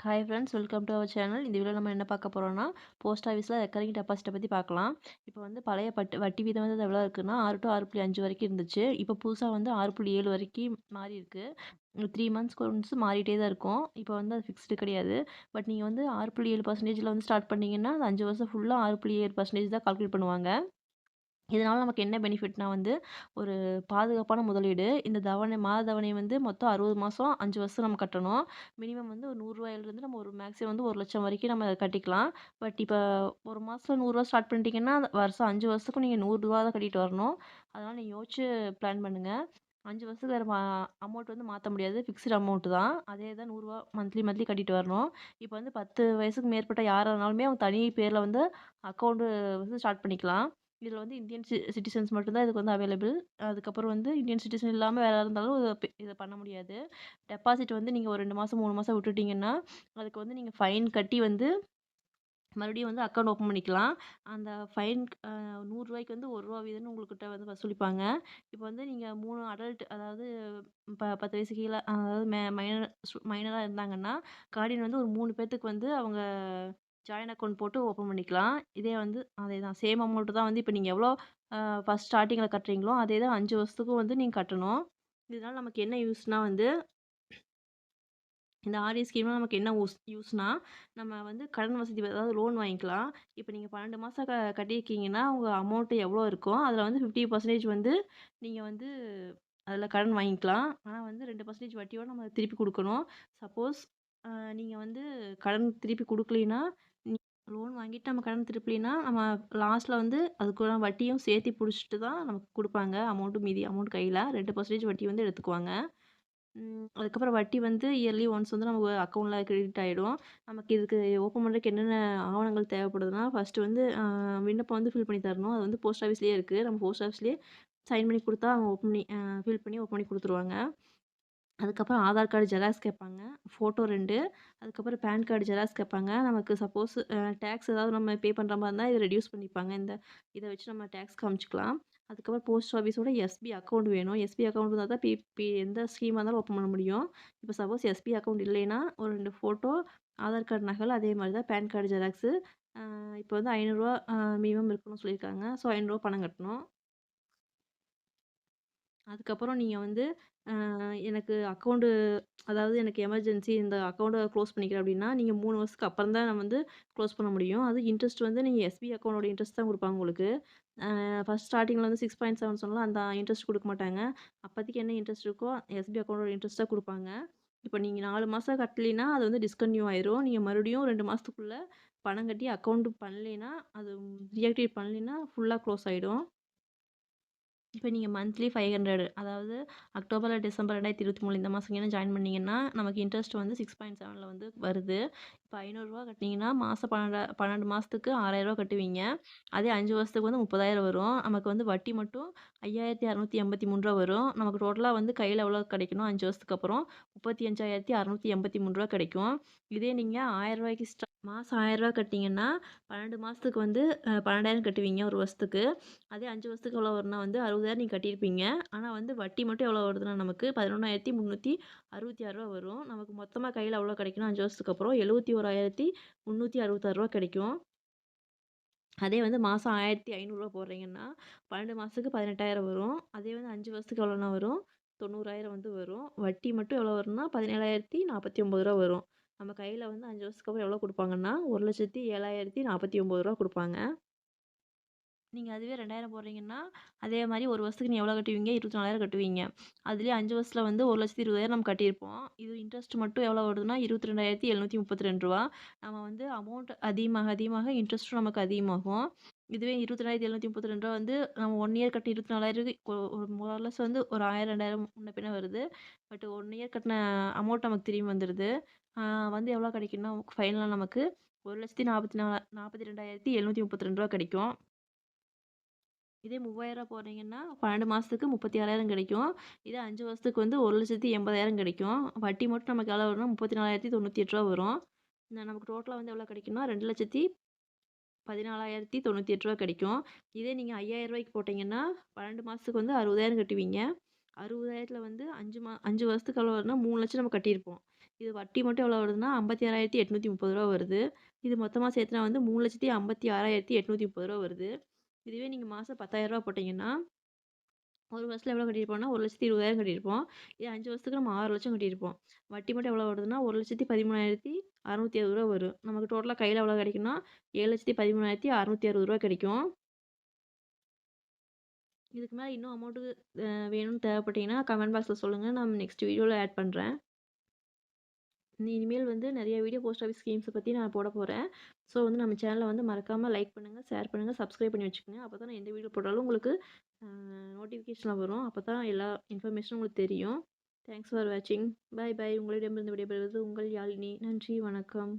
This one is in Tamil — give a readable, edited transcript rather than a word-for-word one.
Hi friends, welcome to our channel. இந்த வீடியோவில் நம்ம என்ன பார்க்க போகிறோம்னா, போஸ்ட் ஆஃபீஸில் ரெக்கரிங் டெபாசிட்டை பற்றி பார்க்கலாம். இப்போ வந்து பழைய வட்டி வீதம் வந்து எவ்வளோ இருக்குன்னா 6 to 6.5 வரைக்கும் இருந்துச்சு. இப்போ புதுசாக வந்து 6.7 வரைக்கும் மாறி இருக்கு. 3 மந்த்ஸ்க்கு ஒன்ஸ் மாறிட்டே தான் இருக்கும். இப்போ வந்து அது ஃபிக்ஸ்டு கிடையாது. பட் நீங்கள் வந்து 6.7% வந்து ஸ்டார்ட் பண்ணீங்கன்னா, அது 5 வருஷம் ஃபுல்லாக 6.7% தான் கால்குலேட் பண்ணுவாங்க. இதனால நமக்கு என்ன பெனிஃபிட்னா வந்து, ஒரு பாதுகாப்பான முதலீடு. இந்த மாத தவணை வந்து மொத்தம் 60 மாசம், 5 வருஷம் நம்ம கட்டணும். மினிமம் வந்து ஒரு ரூ. 100லேருந்து நம்ம ஒரு மேக்ஸிமம் வந்து 1,00,000 வரைக்கும் நம்ம கட்டிக்கலாம். பட் இப்ப 1 மாசத்துல ரூ. 100 ஸ்டார்ட் பண்ணிட்டீங்கன்னா, வருஷம் 5 வருஷத்துக்கும் நீங்க ரூ. 100 தான் கட்டிட்டு வரணும். அதனால நீங்க யோசிச்சு பிளான் பண்ணுங்க. 5 வருஷத்துக்கு வேற அமௌண்ட் வந்து மாத்த முடியாது. ஃபிக்ஸ்டு அமௌண்ட் தான். அதே தான் ரூ. 100 மந்த்லி மந்த்லி கட்டிட்டு வரணும். இப்ப வந்து 10 வயசுக்கு மேற்பட்ட யாரா இருந்தாலுமே அவங்க தனி பேர்ல வந்து அக்கவுண்ட் வந்து ஸ்டார்ட் பண்ணிக்கலாம். இதுல வந்து இந்தியன் சிட்டிசன்ஸ் மட்டும் தான் இதுக்கு வந்து அவைலபிள். அதுக்கப்புறம் வந்து இந்தியன் சிட்டிசன் இல்லாம வேற யாரா இருந்தாலும் இத பண்ண முடியாது. டெபாசிட் வந்து நீங்க ஒரு 2 மாசம், 3 மாசம் விட்டுட்டீங்கன்னா, அதுக்கு வந்து நீங்க ஃபைன் கட்டி வந்து மறுபடியும் வந்து அக்கவுண்ட் ஓப்பன் பண்ணிக்கலாம். அந்த ஃபைன் ரூ. 100க்கு வந்து ரூ. 1 வீதம்னு உங்கள்கிட்ட வந்து வசூலிப்பாங்க. இப்போ வந்து நீங்க 3 அடல்ட், அதாவது 10 வயசு கீழ, அதாவது மைனரா இருந்தாங்கன்னா, கார்டியன் வந்து ஒரு 3 பேத்துக்கு வந்து அவங்க ஜாயிண்ட் அக்கவுண்ட் போட்டு ஓப்பன் பண்ணிக்கலாம். இதே வந்து அதேதான் சேம் அமௌண்ட் தான் வந்து இப்ப நீங்க எவ்வளோ ஃபர்ஸ்ட் ஸ்டார்ட்டிங்ல கட்டுறீங்களோ, அதே தான் 5 வருஷத்துக்கும் வந்து நீங்க கட்டணும். இதனால நமக்கு என்ன யூஸ்னா வந்து, இந்த ஆர்டி ஸ்கீம்ல நமக்கு என்ன யூஸ்னா, நம்ம வந்து கடன் வசதி, அதாவது லோன் வாங்கிக்கலாம். இப்ப நீங்க 12 மாசம் கட்டியிருக்கீங்கன்னா, உங்க அமௌண்ட் எவ்வளோ இருக்கோ, அதில வந்து 50% வந்து நீங்க வந்து அதில கடன் வாங்கிக்கலாம். ஆனா வந்து 2% வட்டியோட நம்ம திருப்பி குடுக்கணும். சப்போஸ் அ நீங்க வந்து கடன் திருப்பி குடுக்கலைன்னா, லோன் வாங்கிட்டு நம்ம கடன் திருப்பலினா, நம்ம லாஸ்ட்ல வந்து அதுக்குள்ள வட்டியும் சேர்த்து புடிச்சுட்டு தான் நமக்கு குடுப்பாங்க. மீதி அமௌண்ட் கையில 2% வட்டி வந்து எடுத்துக்குவாங்க. அதுக்கப்புறம் வட்டி வந்து இயர்லி ஒன்ஸ் வந்து நம்ம அக்கவுண்ட்ல கிரெடிட் ஆயிடும். நமக்கு இதுக்கு ஓப்பன் பண்றதுக்கு என்னென்ன ஆவணங்கள் தேவைப்படுதுன்னா, ஃபர்ஸ்ட்டு வந்து விண்ணப்பம் வந்து ஃபில் பண்ணி தரணும். அது வந்து போஸ்ட் ஆஃபீஸ்லயே இருக்கு. நம்ம போஸ்ட் ஆஃபீஸ்லயே சைன் பண்ணி குடுத்தா அவங்க ஓப்பன் பண்ணி ஃபில் பண்ணி ஓப்பன் பண்ணி குடுத்துருவாங்க. அதுக்கப்புறம் ஆதார் கார்டு ஜெராக்ஸ் கேட்பாங்க. ஃபோட்டோ 2, அதுக்கப்புறம் பேன் கார்டு ஜெராக்ஸ் கேட்பாங்க. நமக்கு சப்போஸ் டேக்ஸ் ஏதாவது நம்ம பே பண்ற மாரி இருந்தா, இத ரெட்யூஸ் பண்ணிப்பாங்க. இத வச்சு நம்ம டேக்ஸ் காமிச்சுக்கலாம். அதுக்கப்புறம் போஸ்ட் ஆஃபீஸோட எஸ்பி அக்கவுண்ட் வேணும். எஸ்பி அக்கவுண்ட் இருந்தா தான் எந்த ஸ்கீமா இருந்தாலும் ஓப்பன் பண்ண முடியும். இப்ப சப்போஸ் எஸ்பி அக்கவுண்ட் இல்லைன்னா, ஒரு 2 ஃபோட்டோ, ஆதார் கார்டு நகல், அதே மாரி தான் பேன் கார்டு ஜெராக்ஸு. இப்ப வந்து ரூ. 500 மினிமம் இருக்கணும்னு சொல்லியிருக்காங்க. ஸோ ரூ. 500 பணம் கட்டணும். அதுக்கப்புறம் நீங்க வந்து எனக்கு அக்கவுண்டு, அதாவது எனக்கு எமர்ஜென்சி இந்த அக்கவுண்ட்ட க்ளோஸ் பண்ணிக்கிறேன் அப்டின்னா, நீங்க 3 வருஷத்துக்கு அப்புறம் தான் நம்ம வந்து க்ளோஸ் பண்ண முடியும். அதுவும் இன்ட்ரெஸ்ட் வந்து நீங்க எஸ்பி அக்கவுண்டோட இன்ட்ரெஸ்ட் தான் குடுப்பாங்க உங்களுக்கு. ஃபர்ஸ்ட் ஸ்டார்ட்டிங்ல வந்து 6.7 சொன்னேன்ல, அந்த இன்ட்ரெஸ்ட் குடுக்க மாட்டாங்க. அப்பதைக்கு என்ன இன்ட்ரெஸ்ட் இருக்கோ, எஸ்பி அக்கவுண்டோட இன்ட்ரெஸ்ட் தான் குடுப்பாங்க. இப்ப நீங்க 4 மாசம் கட்டலினா, அது வந்து டிஸ்கன்டின்யூ ஆயிரும். நீங்க மறுபடியும் 2 மாசத்துக்குள்ள பணம் கட்டி அக்கவுண்ட் பண்ணலைன்னா, அது ரீஆக்டிவேட் பண்ணலைன்னா ஃபுல்லா க்ளோஸ் ஆயிடும். இப்ப நீங்க மந்த்லி 500, அதாவது அக்டோபர், டிசம்பர் 2023 இந்த மாசம் ஜாயின் பண்ணீங்கன்னா, நமக்கு இன்ட்ரெஸ்ட் வந்து 6.7ல வந்து வருது. இப்ப ரூ. 500 கட்டுனீங்கன்னா, மாசம் 12 மாசத்துக்கு ரூ. 6,000 கட்டுவீங்க. அதே 5 வருஷத்துக்கு வந்து 30,000 வரும். நமக்கு வந்து வட்டி மட்டும் ரூ. 5,683 வரும். நமக்கு டோட்டலா வந்து கையில எவ்வளோ கிடைக்கும்னா, 5 வருஷத்துக்கு அப்புறம் ரூ. 35,683 கிடைக்கும். இதே நீங்க ரூ. 1,000க்கு மாசம் ரூ. 1,000 கட்டினீங்கன்னா, 12 மாசத்துக்கு வந்து 12,000 கட்டுவீங்க ஒரு வருஷத்துக்கு. அதே 5 வருஷத்துக்கு எவ்வளோ வரும்னா வந்து 60,000 நீங்க கட்டியிருப்பீங்க. ஆனா வந்து வட்டி மட்டும் எவ்வளோ வருதுன்னா நமக்கு ரூ. 11,366 வரும். நமக்கு மொத்தமா கையில எவ்வளோ கிடைக்கும்னா 5 வருஷத்துக்கு அப்புறம் ரூ. 71,366 கிடைக்கும். அதே வந்து மாசம் ரூ. 1,500 போடுறீங்கன்னா, 12 மாசத்துக்கு 18,000 வரும். அதே வந்து 5 வருஷத்துக்கு எவ்வளோனா வரும்? 90,000 வந்து வரும். வட்டி மட்டும் எவ்வளோ வரும்னா ரூ. 17,049 வரும். நம்ம கையில வந்து 5 வருஷத்துக்கு அப்புறம் எவ்வளோ குடுப்பாங்கன்னா, ரூ. 1,07,049 குடுப்பாங்க. நீங்க அதுவே 2,000 போடுறீங்கன்னா, அதே மாரி 1 வருஷத்துக்கு நீங்க எவ்வளோ கட்டுவீங்க? 24,000 கட்டுவீங்க. அதுலயே 5 வருஷத்துல வந்து 1,20,000 நம்ம கட்டியிருப்போம். இது இன்ட்ரெஸ்ட் மட்டும் எவ்வளோ வருதுன்னா, ரூ. 22,732. நம்ம வந்து அமௌண்ட் அதிகமாக அதிகமாக இன்ட்ரெஸ்ட்டும் நமக்கு அதிகமாகும். இதுவே ரூ. 22,732 வந்து நம்ம 1 இயர் கட்டி 24,000க்கு ஒரு மோர் வந்து ஒரு 1,000, 2,000 முன்ன பின்ன வருது. பட் 1 இயர் கட்டின அமௌண்ட் நமக்கு திரும்பி வந்துருது. ஆ வந்து எவ்வளோ கிடைக்கும்னா, ஃபைனலா நமக்கு ரூ. 1,42,732 கிடைக்கும். இதே ரூ. 3000 போடுறீங்கன்னா, 12 மாசத்துக்கு 36,000 கிடைக்கும். இதே 5 வருஷத்துக்கு வந்து 1,80,000 கிடைக்கும். வட்டி மட்டும் நமக்கு எவ்வளோ வரும்னா, ரூ. 34,098 வரும். நமக்கு டோட்டலா வந்து எவ்வளோ கிடைக்கும்னா, ரூ. 2,14,098 கிடைக்கும். இதே நீங்க ரூ. 5,000 போட்டீங்கன்னா, 12 மாசத்துக்கு வந்து 60,000 கட்டுவீங்க. 60,000த்துல வந்து 5 வருஷத்துக்கு எவ்வளோ வரும்னா, 3,00,000 நம்ம கட்டியிருப்போம். இது வட்டி மட்டும் எவ்வளோ வருதுன்னா ரூ. 56,830 வருது. இது மொத்தமா சேர்த்துனா வந்து ரூ. 3,56,830 வருது. இதுவே நீங்க மாசம் ரூ. 10,000 போட்டீங்கன்னா, ஒரு வருஷத்துல எவ்வளோ கட்டியிருப்போம்னா, 1,20,000 கட்டியிருப்போம். இதே 5 வருஷத்துக்கு நம்ம 6,00,000 கட்டியிருப்போம். வட்டி மட்டும் எவ்வளோ வருதுன்னா, ரூ. 1,13,660 வரும். நமக்கு டோட்டலா கையில எவ்வளோ கிடைக்கும்னா, ரூ. 7,13,660 கிடைக்கும். இதுக்கு மேல இன்னும் அமௌண்ட்டு வேணும்னு தேவைப்பட்டீங்கன்னா, கமெண்ட் பாக்ஸ்ல சொல்லுங்க. நான் நெக்ஸ்ட் வீடியோல ஆட் பண்றேன். இனிமேல் வந்து நெறைய வீடியோ போஸ்ட் ஆஃபீஸ் ஸ்கீம்ஸ பத்தி நான் போடப் போறேன். ஸோ வந்து நம்ம சேனல வந்து மறக்காம லைக் பண்ணுங்க, ஷேர் பண்ணுங்க, சப்ஸ்கிரைப் பண்ணி வச்சுக்கோங்க. அப்பதான் நான் எந்த வீடியோ போட்டாலும் உங்களுக்கு நோட்டிஃபிகேஷன்ல வரும். அப்பதான் எல்லா இன்ஃபர்மேஷனும் உங்களுக்கு தெரியும். தேங்க்ஸ் ஃபார் வாட்சிங். பாய் பாய். உங்களிடமிருந்து விடைபெறுவது உங்கள் யாழினி. நன்றி, வணக்கம்.